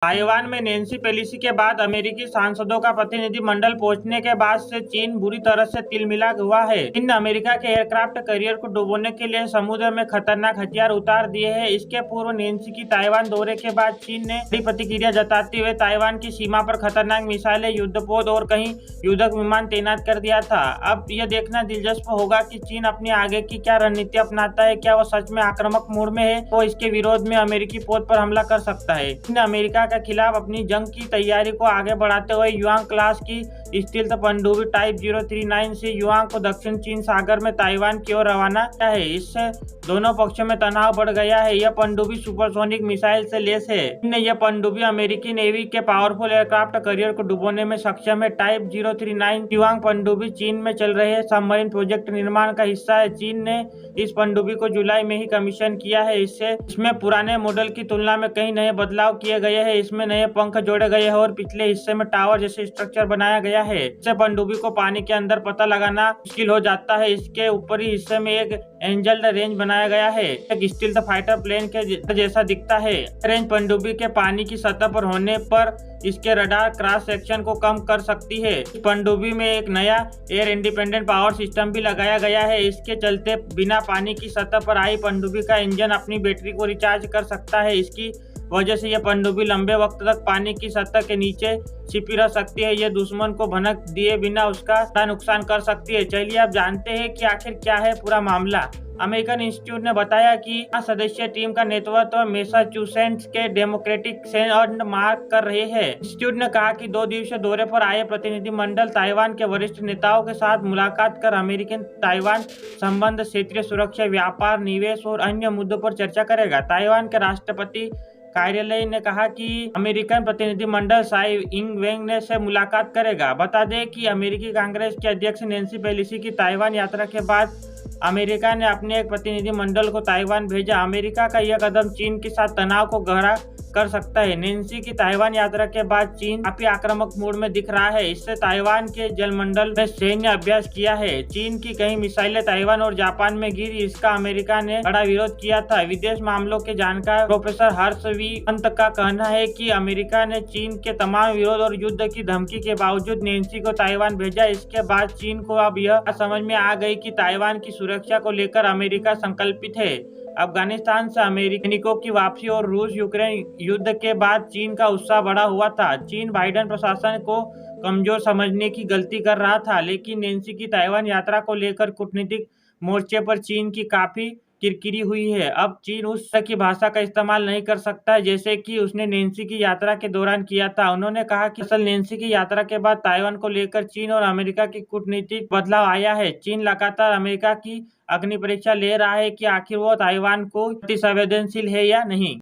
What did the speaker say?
Taiwan में Nancy Pelosi के बाद अमेरिकी सांसदों का प्रतिनिधिमंडल पहुंचने के बाद से चीन बुरी तरह से तिलमिला हुआ है। चीन ने अमेरिका के एयरक्राफ्ट कैरियर को डुबोने के लिए समुद्र में खतरनाक हथियार उतार दिए हैं। इसके पूर्व नैन्सी की ताइवान दौरे के बाद चीन ने बड़ी प्रतिक्रिया जताते हुए ताइवान की सीमा पर खतरनाक मिसाइलें, युद्धपोत और कहीं युद्धक विमान तैनात कर दिया था। अब यह देखना दिलचस्प होगा कि चीन अपनी आगे की क्या रणनीति अपनाता है। क्या वो सच में आक्रामक मूड में है? वो इसके विरोध में अमेरिकी पोत पर हमला कर सकता है। चीन ने अमेरिका के खिलाफ अपनी जंग की तैयारी को आगे बढ़ाते हुए युआंग क्लास की स्टील्थ पनडुब्बी टाइप 039 से युआंग को दक्षिण चीन सागर में ताइवान की ओर रवाना किया है। इससे दोनों पक्षों में तनाव बढ़ गया है। यह पनडुब्बी सुपरसोनिक मिसाइल से लैस है। चीन ने यह पनडुब्बी अमेरिकी नेवी के पावरफुल एयरक्राफ्ट कैरियर को डुबोने में सक्षम है। टाइप 039 युआंग पनडुब्बी चीन में चल रहे सबमरीन प्रोजेक्ट निर्माण का हिस्सा है। चीन ने इस पनडुब्बी को जुलाई में ही कमीशन किया है। इसमें पुराने मॉडल की तुलना में कई नए बदलाव किए गए हैं। इसमें नए पंख जोड़े गए हैं और पिछले हिस्से में टावर जैसे स्ट्रक्चर बनाया गया है। इससे पनडुब्बी को पानी के अंदर पता लगाना मुश्किल हो जाता है। इसके ऊपरी हिस्से में एक एंजल रेंज बनाया गया है, एक स्टील्थ फाइटर प्लेन के जैसा दिखता है। रेंज पनडुब्बी के पानी की सतह पर होने पर इसके रडार क्रॉस सेक्शन को कम कर सकती है। इस पनडुब्बी में एक नया एयर इंडिपेंडेंट पावर सिस्टम भी लगाया गया है। इसके चलते बिना पानी की सतह पर आई पनडुब्बी का इंजन अपनी बैटरी को रिचार्ज कर सकता है। इसकी वजह से यह पनडुब्बी लंबे वक्त तक पानी की सतह के नीचे छिपी रह सकती है। यह दुश्मन को भनक दिए बिना उसका नुकसान कर सकती है। चलिए अब जानते हैं कि आखिर क्या है पूरा मामला। अमेरिकन इंस्टीट्यूट ने बताया कि 5 सदस्यीय टीम का नेतृत्व मैसाचुसेट्स के डेमोक्रेटिक सेनेट मार्क कर रहे हैं। इंस्टीट्यूट ने कहा कि 2 दिवसीय दौरे पर आए प्रतिनिधिमंडल ताइवान के वरिष्ठ नेताओं के साथ मुलाकात कर अमेरिकी ताइवान संबंध, क्षेत्रीय सुरक्षा, व्यापार, निवेश और अन्य मुद्दों पर चर्चा करेगा। ताइवान के राष्ट्रपति कार्यालय ने कहा कि अमेरिकन प्रतिनिधिमंडल साई इंग-वेन से मुलाकात करेगा। बता दें कि अमेरिकी कांग्रेस के अध्यक्ष नैन्सी पेलोसी की ताइवान यात्रा के बाद अमेरिका ने अपने एक प्रतिनिधिमंडल को ताइवान भेजा। अमेरिका का यह कदम चीन के साथ तनाव को गहरा कर सकता है। नैन्सी की ताइवान यात्रा के बाद चीन काफी आक्रामक मूड में दिख रहा है। इससे ताइवान के जलमंडल में सैन्य अभ्यास किया है। चीन की कई मिसाइलें ताइवान और जापान में गिरी। इसका अमेरिका ने बड़ा विरोध किया था। विदेश मामलों के जानकार प्रोफेसर हर्ष वी पंत का कहना है कि अमेरिका ने चीन के तमाम विरोध और युद्ध की धमकी के बावजूद नैन्सी को ताइवान भेजा। इसके बाद चीन को अब यह समझ में आ गई कि ताइवान की सुरक्षा को लेकर अमेरिका संकल्पित है। अफगानिस्तान से अमेरिकी सैनिकों की वापसी और रूस यूक्रेन युद्ध के बाद चीन का उत्साह बढ़ा हुआ था। चीन बाइडेन प्रशासन को कमजोर समझने की गलती कर रहा था, लेकिन नैन्सी की ताइवान यात्रा को लेकर कूटनीतिक मोर्चे पर चीन की काफी किरकिरी हुई है। अब चीन उस तरह की भाषा का इस्तेमाल नहीं कर सकता है जैसे कि उसने नैन्सी की यात्रा के दौरान किया था। उन्होंने कहा कि असल नैन्सी की यात्रा के बाद ताइवान को लेकर चीन और अमेरिका की कूटनीतिक बदलाव आया है। चीन लगातार अमेरिका की अग्नि परीक्षा ले रहा है कि आखिर वो ताइवान को अति संवेदनशील है या नहीं।